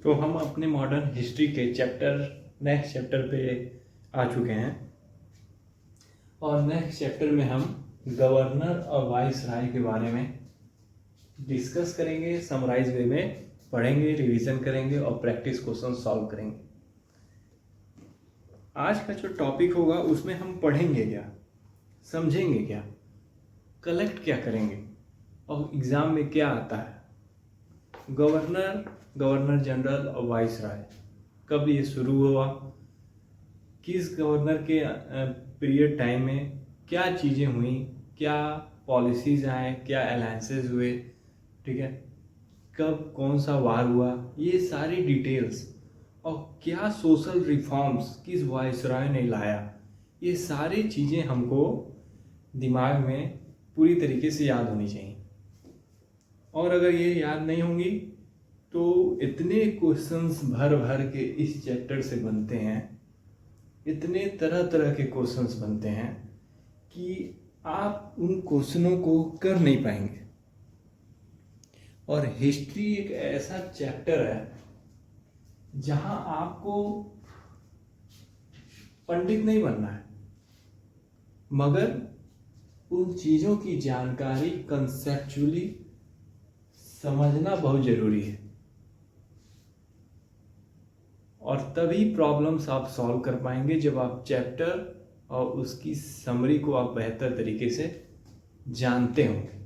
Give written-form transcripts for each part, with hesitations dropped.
तो हम अपने मॉडर्न हिस्ट्री के नेक्स्ट चैप्टर पे आ चुके हैं और नेक्स्ट चैप्टर में हम गवर्नर और वाइसराय के बारे में डिस्कस करेंगे, समराइज वे में पढ़ेंगे, रिवीजन करेंगे और प्रैक्टिस क्वेश्चन सॉल्व करेंगे। आज का जो टॉपिक होगा उसमें हम पढ़ेंगे क्या, समझेंगे क्या, कलेक्ट क्या करेंगे और एग्ज़ाम में क्या आता है। गवर्नर जनरल और वाइसराय कब ये शुरू हुआ, किस गवर्नर के पीरियड टाइम में क्या चीज़ें हुई, क्या पॉलिसीज आए, क्या अलायंसेस हुए, ठीक है, कब कौन सा वार हुआ, ये सारी डिटेल्स और क्या सोशल रिफॉर्म्स किस वाइसराय ने लाया, ये सारी चीज़ें हमको दिमाग में पूरी तरीके से याद होनी चाहिए। और अगर ये याद नहीं होंगी तो इतने क्वेश्चंस भर भर के इस चैप्टर से बनते हैं, इतने तरह तरह के क्वेश्चंस बनते हैं कि आप उन क्वेश्चनों को कर नहीं पाएंगे। और हिस्ट्री एक ऐसा चैप्टर है जहां आपको पंडित नहीं बनना है, मगर उन चीज़ों की जानकारी कंसेप्चुअली समझना बहुत ज़रूरी है और तभी प्रॉब्लम्स आप सॉल्व कर पाएंगे जब आप चैप्टर और उसकी समरी को आप बेहतर तरीके से जानते होंगे।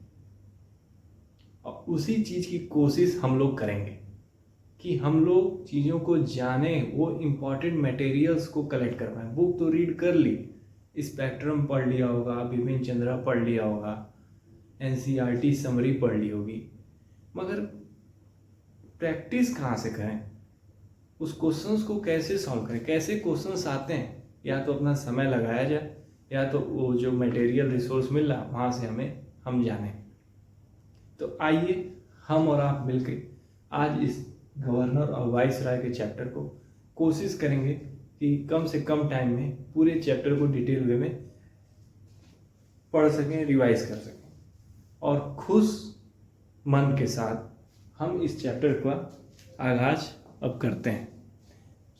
और उसी चीज़ की कोशिश हम लोग करेंगे कि हम लोग चीज़ों को जानें, वो इम्पॉर्टेंट मटेरियल्स को कलेक्ट कर पाएँ। बुक तो रीड कर ली, स्पेक्ट्रम पढ़ लिया होगा, बिपिन चंद्रा पढ़ लिया होगा, NCERT समरी पढ़ ली होगी, मगर प्रैक्टिस कहाँ से करें, उस क्वेश्चंस को कैसे सॉल्व करें, कैसे क्वेश्चंस आते हैं। या तो अपना समय लगाया जाए या तो वो जो मटेरियल रिसोर्स मिल रहा वहाँ से हम जानें। तो आइए हम और आप मिलकर आज इस गवर्नर और वाइसराय के चैप्टर को कोशिश करेंगे कि कम से कम टाइम में पूरे चैप्टर को डिटेल वे में पढ़ सकें, रिवाइज कर सकें और खुश मन के साथ हम इस चैप्टर का आगाज अब करते हैं।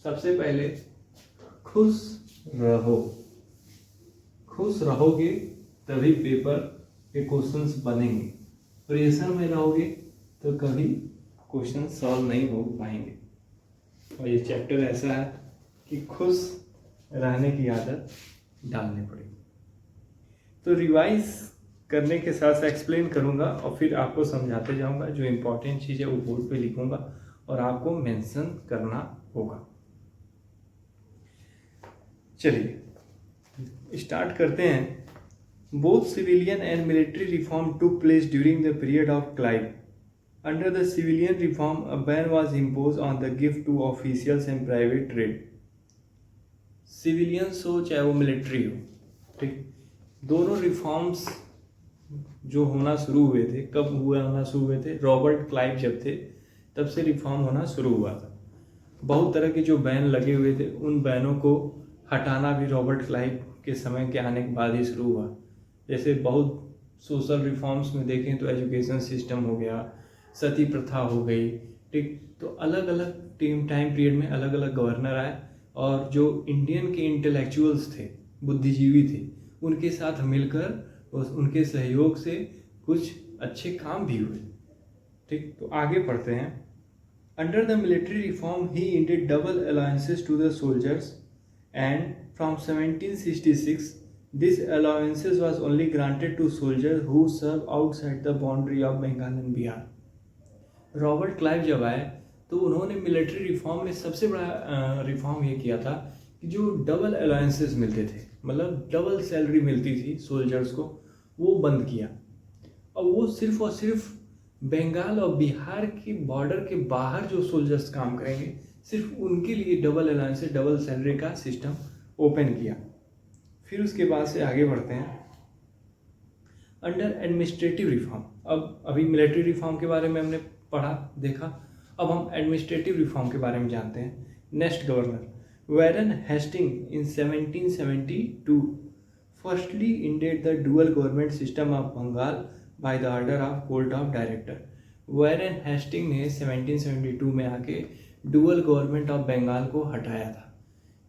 सबसे पहले खुश रहो, खुश रहोगे तभी पेपर के क्वेश्चंस बनेंगे। प्रेशर में रहोगे तो कभी क्वेश्चन सॉल्व नहीं हो पाएंगे। और ये चैप्टर ऐसा है कि खुश रहने की आदत डालनी पड़ेगी। तो रिवाइज करने के साथ एक्सप्लेन करूंगा और फिर आपको समझाते जाऊंगा। जो इम्पोर्टेंट चीज़ है वो बोर्ड पे लिखूंगा और आपको मेंशन करना होगा। चलिए स्टार्ट करते हैं। Both civilian and military reform took place during the period of Clive. Under the civilian reform a ban was impose on the gift to officials and private trade. Civilians हो चाहे वो military हो, ठीक, दोनों reforms जो होना शुरू हुए थे, कब होना शुरू हुए थे, रॉबर्ट क्लाइव जब थे तब से रिफॉर्म होना शुरू हुआ था। बहुत तरह के जो बैन लगे हुए थे उन बैनों को हटाना भी रॉबर्ट क्लाइव के समय के आने के बाद ही शुरू हुआ। जैसे बहुत सोशल रिफॉर्म्स में देखें तो एजुकेशन सिस्टम हो गया, सती प्रथा हो गई, ठीक। तो अलग अलग टाइम पीरियड में अलग अलग गवर्नर आए और जो इंडियन के इंटेलेक्चुअल्स थे, बुद्धिजीवी थे, उनके साथ मिलकर उनके सहयोग से कुछ अच्छे काम भी हुए, ठीक। तो आगे पढ़ते हैं। Under the military reform he ended double allowances to the soldiers and from 1766 this allowances was only granted to soldiers who serve outside the boundary of Bengal and Bihar। Robert Clive जब आए तो उन्होंने military reform में सबसे बड़ा reform ये किया था कि जो डबल अलाउंसेस मिलते थे, मतलब डबल सैलरी मिलती थी सोल्जर्स को, वो बंद किया। और वो सिर्फ और सिर्फ बंगाल और बिहार की बॉर्डर के बाहर जो सोल्जर्स काम करेंगे सिर्फ उनके लिए डबल अलाउंस, डबल सैलरी का सिस्टम ओपन किया। फिर उसके बाद से आगे बढ़ते हैं। अंडर एडमिनिस्ट्रेटिव रिफॉर्म, अब अभी मिलिट्री रिफॉर्म के बारे में हमने पढ़ा देखा, अब हम एडमिनिस्ट्रेटिव रिफॉर्म के बारे में जानते हैं। Next governor Warren Hasting in 1772 firstly ended the dual government system of Bengal by the order of court of director. Warren Hasting ने 1772 में आके डुअल गवर्नमेंट ऑफ बंगाल को हटाया था।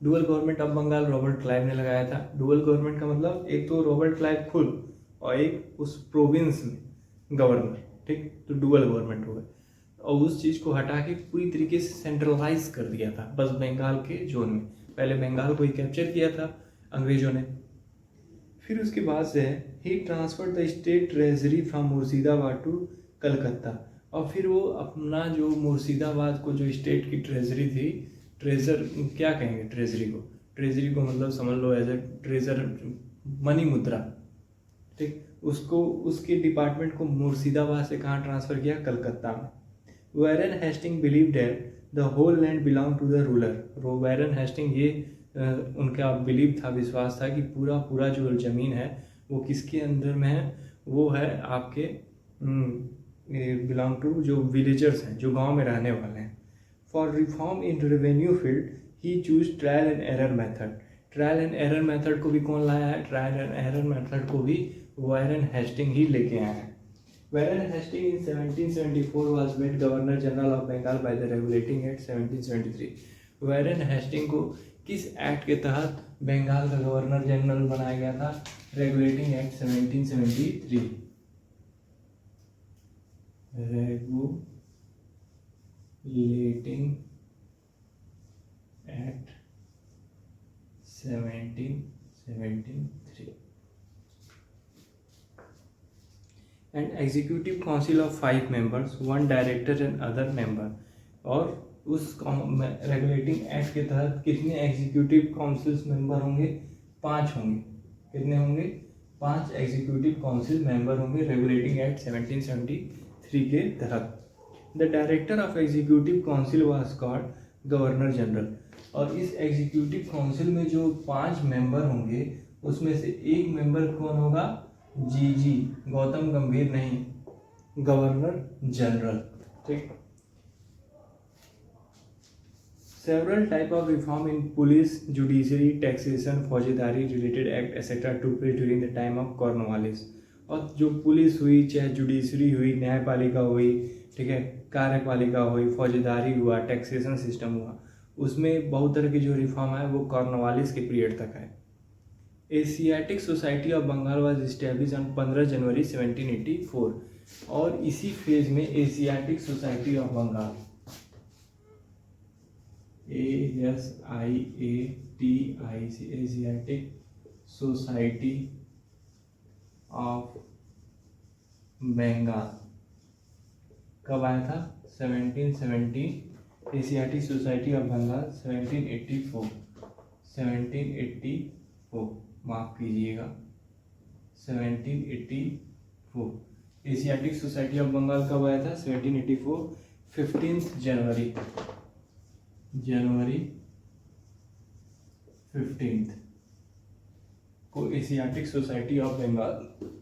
Dual government of Bengal Robert Clive ने लगाया था। डुअल गवर्नमेंट का मतलब एक तो रॉबर्ट क्लाइव खुद और एक उस प्रोविंस में गवर्नर, ठीक, तो डुअल गवर्नमेंट हो गया। और उस चीज़ को हटा के पूरी तरीके से सेंट्रलाइज कर दिया था बस बंगाल के जोन में। पहले बंगाल को ही कैप्चर किया था अंग्रेजों ने। फिर उसके बाद से ही transferred the state treasury from Murshidabad to Calcutta. और फिर वो अपना जो मुर्शिदाबाद को जो स्टेट की ट्रेजरी थी, ट्रेजर क्या कहेंगे ट्रेजरी को मतलब समझ लो एज ए ट्रेजर, मनी मुद्रा, ठीक, उसको उसके डिपार्टमेंट को मुर्शिदाबाद से कहाँ ट्रांसफ़र किया, कलकत्ता में। Warren Hasting believe that the whole land belong to the ruler. Warren Hasting ये उनका बिलीव था, विश्वास था कि पूरा जो ज़मीन है वो किसके अंदर में है, वो है आपके बिलोंग टू जो विलेजर्स हैं, जो गांव में रहने वाले हैं। For reform in revenue field he choose trial and error method. Trial and error method को भी कौन लाया है, ट्रायल एंड एरर मेथड को भी वैरन हेस्टिंग ही लेके आए हैं। Warren Hasting in 1774 was made Governor General of Bengal by the Regulating Act 1773। Warren Hasting को किस एक्ट के तहत बंगाल का गवर्नर जनरल बनाया गया था, regulating act 1773। Regulating act 1773 and executive council of 5 members, 1 director and other member. और उस रेगुलेटिंग एक्ट के तहत कितने एग्जीक्यूटिव काउंसिल्स मेंबर होंगे, 5 होंगे। कितने होंगे, 5 एग्जीक्यूटिव काउंसिल मेंबर होंगे रेगुलेटिंग एक्ट 1773 के तहत। The director of executive council was called governor general. और इस एग्जीक्यूटिव काउंसिल में जो 5 मेंबर होंगे उसमें से एक मेंबर कौन होगा, जी गौतम गंभीर नहीं, गवर्नर जनरल, ठीक। Several type of reform in police, judiciary, taxation, फौजेदारी related act etcetera to place during the time of Cornwallis. और जो पुलिस हुई, चाहे जुडिशरी हुई, न्यायपालिका हुई, ठीक है, कार्यपालिका हुई, फौजेदारी हुआ, टैक्सेशन सिस्टम हुआ, उसमें बहुत तरह की जो रिफॉर्म है वो कॉर्नवालिस के पीरियड तक है। Asiatic Society of Bengal was establish on 15 January 1784। और इसी फेज में Asiatic Society of Bengal, ASIATIC, Asiatic Society of Bengal कब आया था, 1770। एशियाटिक सोसाइटी ऑफ बंगाल 1784, माफ कीजिएगा 1784। एशियाटिक सोसाइटी ऑफ बंगाल कब आया था, 1784, 15 जनवरी 15 को एशियाटिक सोसाइटी ऑफ बंगाल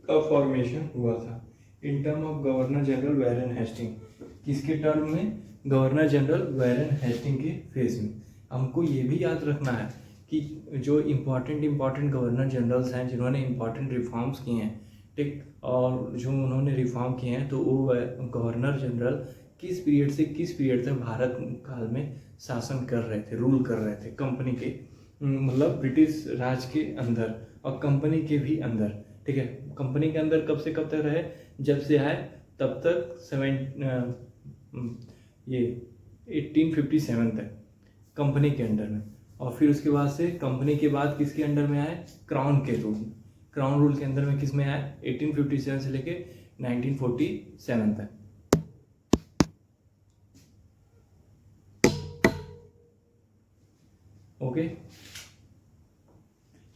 का फॉर्मेशन हुआ था। In term of governor general Warren Hasting. किसके टर्म में, गवर्नर जनरल वैरन हेस्टिंग के फेज में। हमको ये भी याद रखना है कि जो इम्पॉर्टेंट गवर्नर जनरल्स हैं जिन्होंने इम्पॉर्टेंट रिफॉर्म्स किए हैं, ठीक, और जो उन्होंने रिफॉर्म किए हैं, तो वो गवर्नर जनरल किस पीरियड से किस पीरियड तक भारत काल में शासन कर रहे थे, रूल कर रहे थे कंपनी के, मतलब ब्रिटिश राज के अंदर और कंपनी के भी अंदर, ठीक है। कंपनी के अंदर कब से कब तक रहे, जब से आए तब तक 1857 तक कंपनी के अंडर में। और फिर उसके बाद से कंपनी के बाद किसके अंडर में आए, क्राउन के रूल, क्राउन रूल के अंदर में किस में आए, 1857 से लेके 1947 तक। Okay,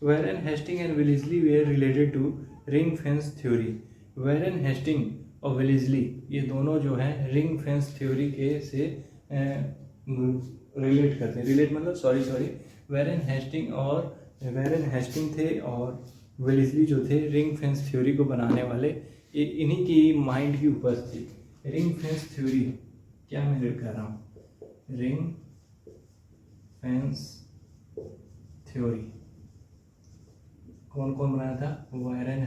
Warren Hasting and Wellesley were related to ring fence theory. Warren Hasting और वेलेस्ली ये दोनों जो हैं रिंग फेंस थ्योरी के से रिलेट करते हैं। रिलेट मतलब सॉरी वैरन हेस्टिंग थे और वेलेस्ली जो थे रिंग फेंस थ्योरी को बनाने वाले, इन्हीं की माइंड की उपज थी। रिंग फेंस थ्योरी क्या मैं कह रहा हूँ, रिंग फेंस थ्योरी कौन कौन बनाया था, Warren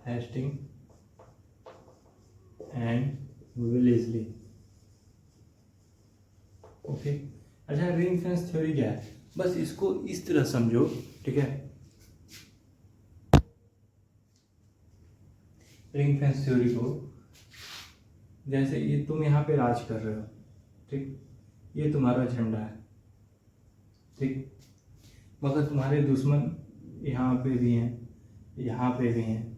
Hasting and Wellesley. Okay. अच्छा, रिंग फेंस थ्योरी क्या है, बस इसको इस तरह समझो, ठीक है। रिंग फेंस थ्योरी को जैसे ये तुम यहाँ पे राज कर रहे हो, ठीक, ये तुम्हारा झंडा है, ठीक, मगर तुम्हारे दुश्मन यहाँ पे भी हैं, यहाँ पे भी हैं,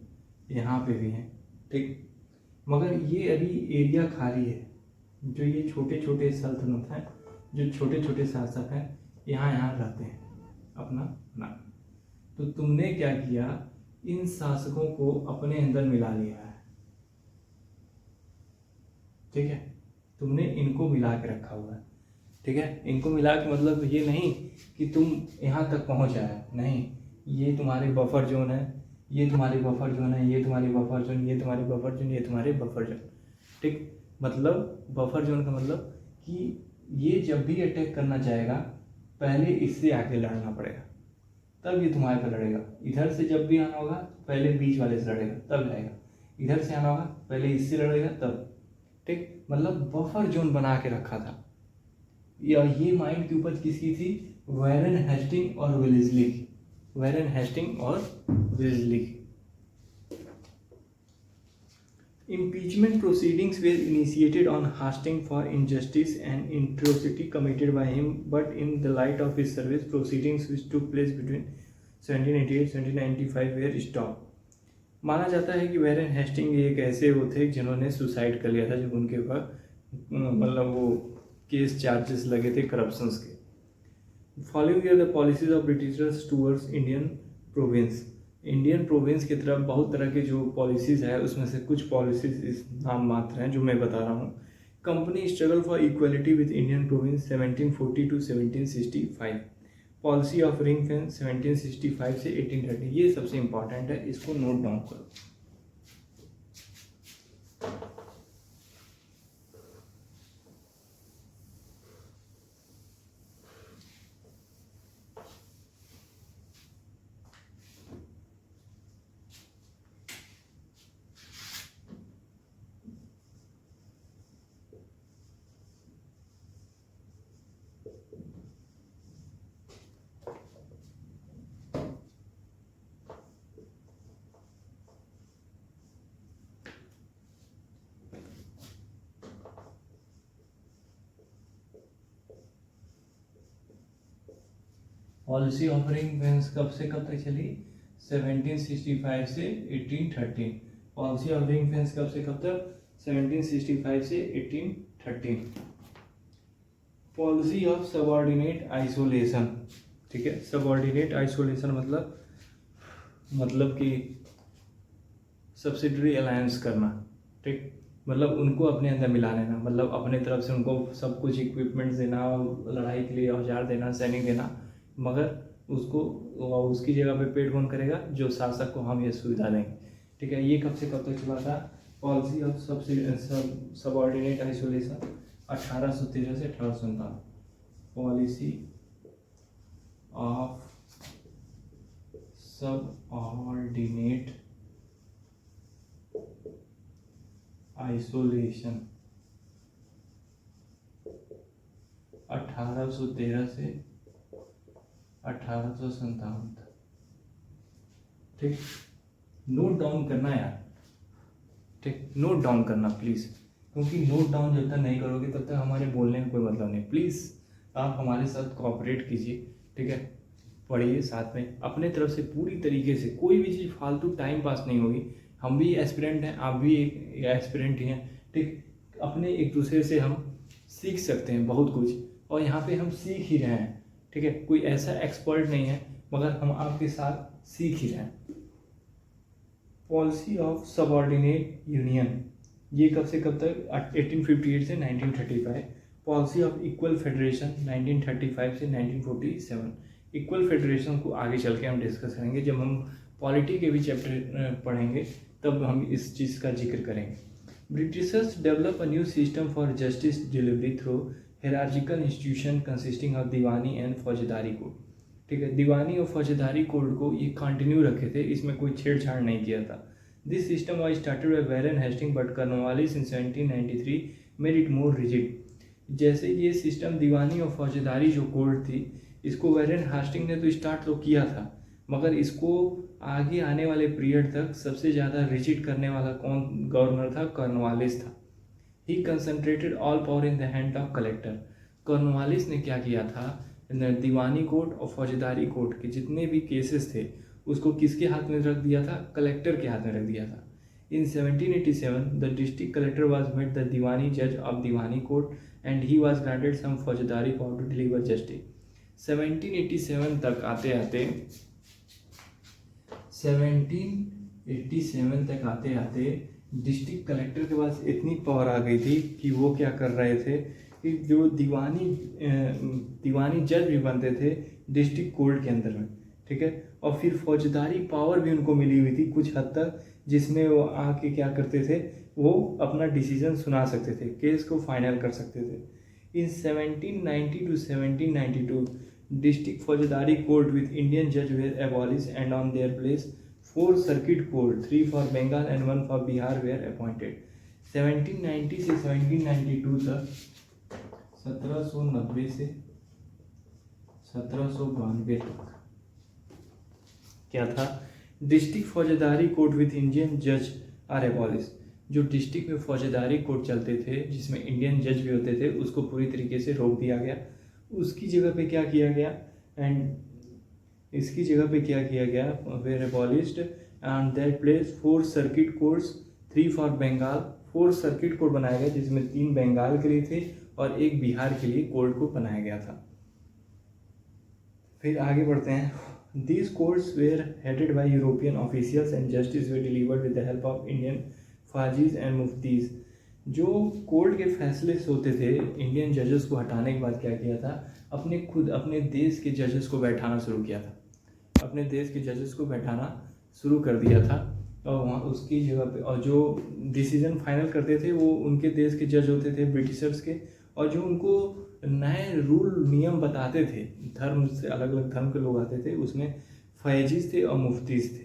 यहाँ पे भी हैं, ठीक, मगर ये अभी एरिया खाली है। जो ये छोटे छोटे सल्तनत हैं, जो छोटे छोटे शासक हैं, यहाँ यहाँ रहते हैं अपना ना। तो तुमने क्या किया, इन शासकों को अपने अंदर मिला लिया है, ठीक है, तुमने इनको मिला के रखा हुआ है, ठीक है। इनको मिला के मतलब ये नहीं कि तुम यहाँ तक पहुँच आए, नहीं, ये तुम्हारे बफर जोन है, ये तुम्हारी बफर जोन है, ये तुम्हारी बफर जोन, ये तुम्हारी बफर जोन, ये तुम्हारे बफर जोन, ठीक। मतलब बफर जोन का मतलब कि ये जब भी अटैक करना चाहेगा पहले इससे आके लड़ना पड़ेगा, तब ये तुम्हारे पर लड़ेगा। इधर से जब भी आना होगा पहले बीच वाले से लड़ेगा तब जाएगा, इधर से आना होगा पहले इससे लड़ेगा तब, ठीक। मतलब बफर जोन बना के रखा था। ये माइंड की उपज किसकी थी, वैरन हेस्टिंग और वेलेस्ली की, वैरन हेस्टिंग और वेलेस्ली की। Impeachment proceedings were initiated on Hastings for injustice and atrocity committed by him, but in the light of his service, proceedings which took place between 1788-1795 were stopped. माना जाता है कि Warren Hasting एक ऐसे वो थे जिन्होंने सुसाइड कर लिया था जब उनके ऊपर मतलब वो केस चार्जेस लगे थे करप्शंस के। Following year the policies of Britishers towards Indian province की तरफ बहुत तरह के जो पॉलिसीज़ है उसमें से कुछ पॉलिसीज इस नाम मात्र हैं जो मैं बता रहा हूँ। Company struggle for equality with Indian province 1740 to 1765, policy of ring fence 1765 से 1830, ये सबसे इंपॉर्टेंट है, इसको नोट डाउन करो। पॉलिसी ऑफ रिंग फेंस कब से कब तक चली, 1765 से 1813। पॉलिसी ऑफ रिंग फेंस कब से कब तक, 1765 से 1813। पॉलिसी ऑफ सबऑर्डिनेट आइसोलेशन, ठीक है। सबऑर्डिनेट आइसोलेशन मतलब कि सब्सिडरी अलायंस करना, ठीक, मतलब उनको अपने अंदर मिला लेना, मतलब अपने तरफ से उनको सब कुछ इक्विपमेंट्स देना, लड़ाई के लिए औजार देना, सैनिक देना, मगर उसको उसकी जगह पे पेड कौन करेगा, जो शासक को हम ये सुविधा देंगे, ठीक है। ये कब से कब तक चला था, पॉलिसी ऑफ सबऑर्डिनेट आइसोलेशन 1813 से 1857। पॉलिसी ऑफ सबऑर्डिनेट आइसोलेशन 1813 से 1857 तक, ठीक। नोट डाउन करना यार, ठीक, नोट डाउन करना प्लीज़, क्योंकि नोट डाउन जब तक नहीं करोगे तब तक हमारे बोलने में कोई मतलब नहीं। प्लीज़ आप हमारे साथ कोऑपरेट कीजिए, ठीक है, पढ़िए साथ में, अपने तरफ से पूरी तरीके से, कोई भी चीज़ फालतू टाइम पास नहीं होगी। हम भी एस्पिरेंट हैं, आप भी एक एस्पिरेंट ही हैं, ठीक। अपने एक दूसरे से हम सीख सकते हैं बहुत कुछ, और यहाँ पे हम सीख ही रहे हैं, ठीक है। कोई ऐसा एक्सपर्ट नहीं है, मगर हम आपके साथ सीख ही रहे हैं। पॉलिसी ऑफ सबऑर्डिनेट यूनियन, ये कब से कब तक, 1858 से 1935। पॉलिसी ऑफ इक्वल फेडरेशन 1935 से 1947। इक्वल फेडरेशन को आगे चल के हम डिस्कस करेंगे, जब हम पॉलिटी के भी चैप्टर पढ़ेंगे तब हम इस चीज़ का जिक्र करेंगे। Britishers develop a new system for justice delivery through hierarchical institution consisting of दीवानी एंड फौजदारी कोड, ठीक है। दीवानी और फौजदारी कोड को ये कंटिन्यू रखे थे, इसमें कोई छेड़छाड़ नहीं किया था। This system was started by Warren Hasting but Cornwallis in 1793 made it more rigid. जैसे ये सिस्टम दीवानी और फौजदारी जो कोड थी, इसको वैरेन हास्टिंग ने तो स्टार्ट तो किया था, मगर इसको आगे आने वाले पीरियड तक सबसे ज़्यादा रिजिड करने वाला कौन गवर्नर था? कॉर्नवालिस था। He concentrated all power in the hand of collector. Cornwallis ने क्या किया था? दीवानी कोर्ट और फौजदारी कोर्ट के जितने भी केसेस थे उसको किसके हाथ में रख दिया था? कलेक्टर के हाथ में रख दिया था। In 1787, the district collector was made the Diwani judge of Diwani court and he was granted some फौजदारी power to deliver justice. 1787 तक आते डिस्ट्रिक्ट कलेक्टर के पास इतनी पावर आ गई थी कि वो क्या कर रहे थे कि जो दीवानी जज भी बनते थे डिस्ट्रिक्ट कोर्ट के अंदर में, ठीक है। और फिर फौजदारी पावर भी उनको मिली हुई थी कुछ हद तक, जिसमें वो आके क्या करते थे? वो अपना डिसीजन सुना सकते थे, केस को फाइनल कर सकते थे। In 1790 to 1792 district faujdari court with Indian जज were abolish and on their place 4 circuit court, 3 for Bengal and 1 for Bihar were appointed. 1790 से 1792 तक, 1790 से 1792 तक क्या था? District faujdari court with Indian जज आर एबॉलिश। जो डिस्ट्रिक्ट में फौजदारी कोर्ट चलते थे जिसमें इंडियन जज भी होते थे, उसको पूरी तरीके से रोक दिया गया। उसकी जगह पे क्या किया गया? एंड इसकी जगह पे क्या किया गया? Were abolished and that place 4 circuit courts, 3 for Bengal. 4 circuit court बनाया गया जिसमें 3 बंगाल के लिए थे और 1 बिहार के लिए कोर्ट को बनाया गया था। फिर आगे बढ़ते हैं। These courts were headed by European officials and justice were delivered with the help of Indian fajis and muftis। जो कोर्ट के फैसले होते थे, इंडियन जजेस को हटाने के बाद क्या किया था? अपने देश के जजेस को बैठाना शुरू किया था, अपने देश के जजेस को बैठाना शुरू कर दिया था। और वहाँ उसकी जगह पे और जो डिसीजन फाइनल करते थे वो उनके देश के जज होते थे, ब्रिटिशर्स के। और जो उनको नए रूल नियम बताते थे, धर्म से अलग अलग धर्म के लोग आते थे, उसमें फैजीज थे और मुफ्तीज थे।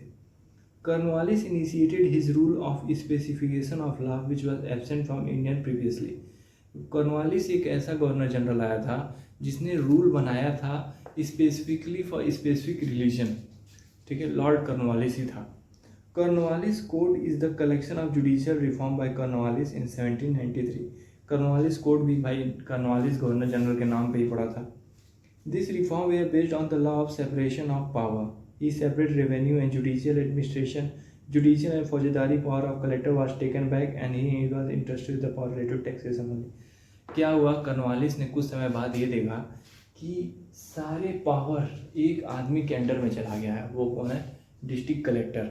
Cornwallis initiated his rule of specification of law which was absent from Indian previously. Cornwallis एक ऐसा गवर्नर जनरल आया था जिसने रूल बनाया था स्पेसिफिकली फॉर स्पेसिफिक रिलीजन, ठीक है। लॉर्ड कॉर्नवालिस ही था। Cornwallis code is the collection of judicial reform by Cornwallis in 1793। Cornwallis code भी भाई कॉर्नवालिस गवर्नर जनरल के नाम पे ही पड़ा था। This reform were based on the law of separation of power. He separate revenue and judicial administration. Judicial and फौजदारी power of collector was taken back and he was interested with the power related to taxation only. क्या हुआ? Cornwallis ने कुछ समय बाद ये देखा कि सारे पावर एक आदमी के अंडर में चला गया है। वो कौन है? District collector.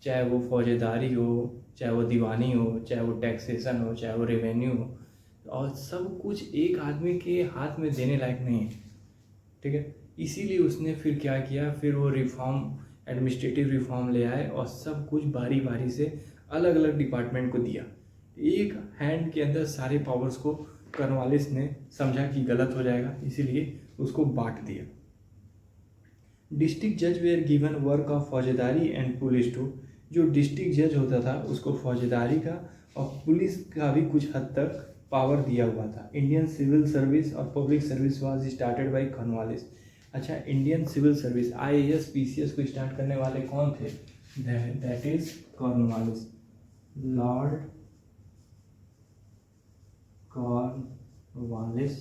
चाहे वो फौजदारी हो, चाहे वो दीवानी हो, चाहे वो टैक्सेशन हो, चाहे वो रेवेन्यू हो, और सब कुछ एक आदमी के हाथ में देने लायक नहीं है, ठीक है। इसीलिए उसने फिर क्या किया? फिर वो रिफॉर्म, एडमिनिस्ट्रेटिव रिफॉर्म ले आए और सब कुछ बारी बारी से अलग अलग डिपार्टमेंट को दिया। एक हैंड के अंदर सारे पावर्स को कॉर्नवालिस ने समझा कि गलत हो जाएगा, इसीलिए उसको बांट दिया। डिस्ट्रिक्ट जज वेयर गिवन वर्क ऑफ फौजदारी एंड पुलिस टू। जो डिस्ट्रिक्ट जज होता था उसको फौजदारी का और पुलिस का भी कुछ हद तक पावर दिया हुआ था। इंडियन सिविल सर्विस और public service was started by Cornwallis. अच्छा, Indian civil service IAS PCS को स्टार्ट करने वाले कौन थे? That is Cornwallis. Lord Cornwallis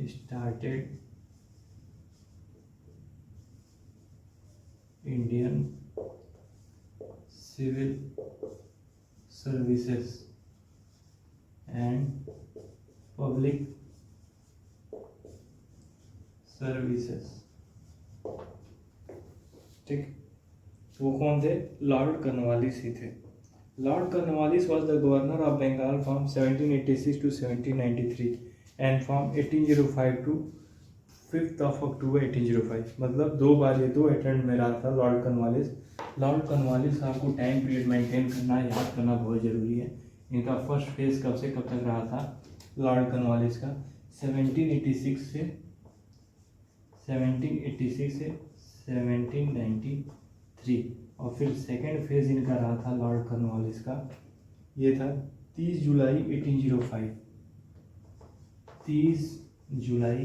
started Indian civil services and public services, ठीक। वो कौन थे? लॉर्ड कॉर्नवालिस ही थे। Lord Cornwallis was the governor of Bengal from 1786 to 1793 and from 1805 to 5 October 1805। मतलब 2 बार ये 2 अटेम्प्ट में रहा था लॉर्ड कॉर्नवालिस। लॉर्ड कॉर्नवालिस आपको टाइम पीरियड मेंटेन करना, याद करना बहुत ज़रूरी है। इनका फर्स्ट फेज कब से कब तक रहा था लॉर्ड कॉर्नवालिस का? 1786 से 1793। और फिर सेकेंड फेज इनका रहा था लॉर्ड कॉर्नवालिस का, ये था 30 जुलाई 1805, 30 जुलाई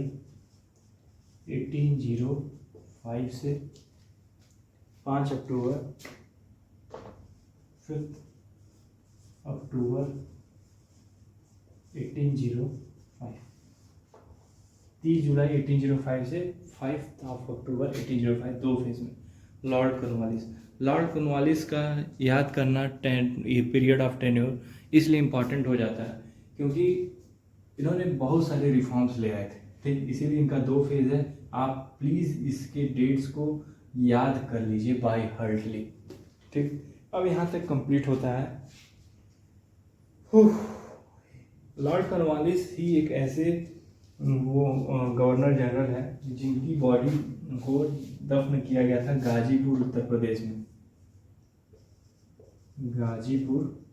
1805 से 5 अक्टूबर 5 अक्टूबर 1805, 30 जुलाई 1805 से 5 अक्टूबर 1805, 2 फेज में। लॉर्ड कॉर्नवालिस का याद करना पीरियड ऑफ टेन्योर इसलिए इम्पॉर्टेंट हो जाता है क्योंकि इन्होंने बहुत सारे रिफॉर्म्स ले आए थे, ठीक, इसीलिए इनका 2 फेज है। आप प्लीज़ इसके डेट्स को याद कर लीजिए बाय हार्टली, ठीक। अब यहाँ तक कंप्लीट होता है। लॉर्ड कॉर्नवालिस ही एक ऐसे गवर्नर जनरल है जिनकी बॉडी को दफन किया गया था गाजीपुर उत्तर प्रदेश में, गाजीपुर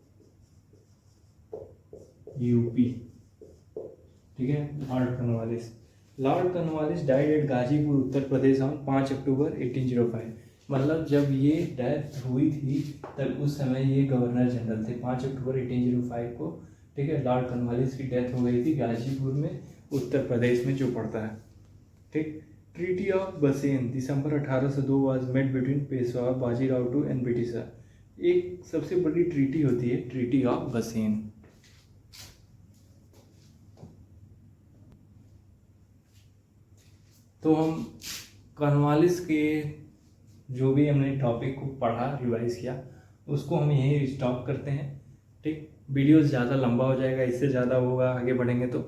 यूपी, ठीक है। Lord Cornwallis died eight Ghazipur Uttar Pradesh on 5 October 1805, मतलब जब ये डेथ हुई थी तब उस समय ये गवर्नर जनरल थे, 5 अक्टूबर 1805 को, ठीक है। लॉर्ड कॉर्नवालिस की डेथ हो गई थी गाजीपुर में उत्तर प्रदेश में जो पड़ता है, ठीक। Treaty of Bassein December 1802 was made between Peshwa Bajirao two and Britisher. एक सबसे बड़ी ट्रीटी होती है ट्रीटी ऑफ बसेन। तो हम कॉर्नवालिस के जो भी हमने टॉपिक को पढ़ा रिवाइज किया उसको हम यहीं स्टॉप करते हैं, ठीक। वीडियो ज़्यादा लंबा हो जाएगा, इससे ज़्यादा होगा आगे बढ़ेंगे तो।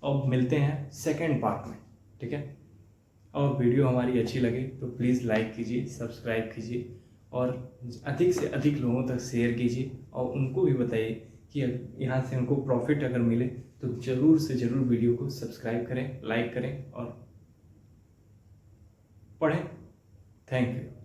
अब मिलते हैं सेकंड पार्ट में, ठीक है। और वीडियो हमारी अच्छी लगे तो प्लीज़ लाइक कीजिए, सब्सक्राइब कीजिए और अधिक से अधिक लोगों तक शेयर कीजिए और उनको भी बताइए कि यहाँ से उनको प्रॉफिट अगर मिले तो ज़रूर से ज़रूर वीडियो को सब्सक्राइब करें, लाइक करें और पढ़ें। Thank you.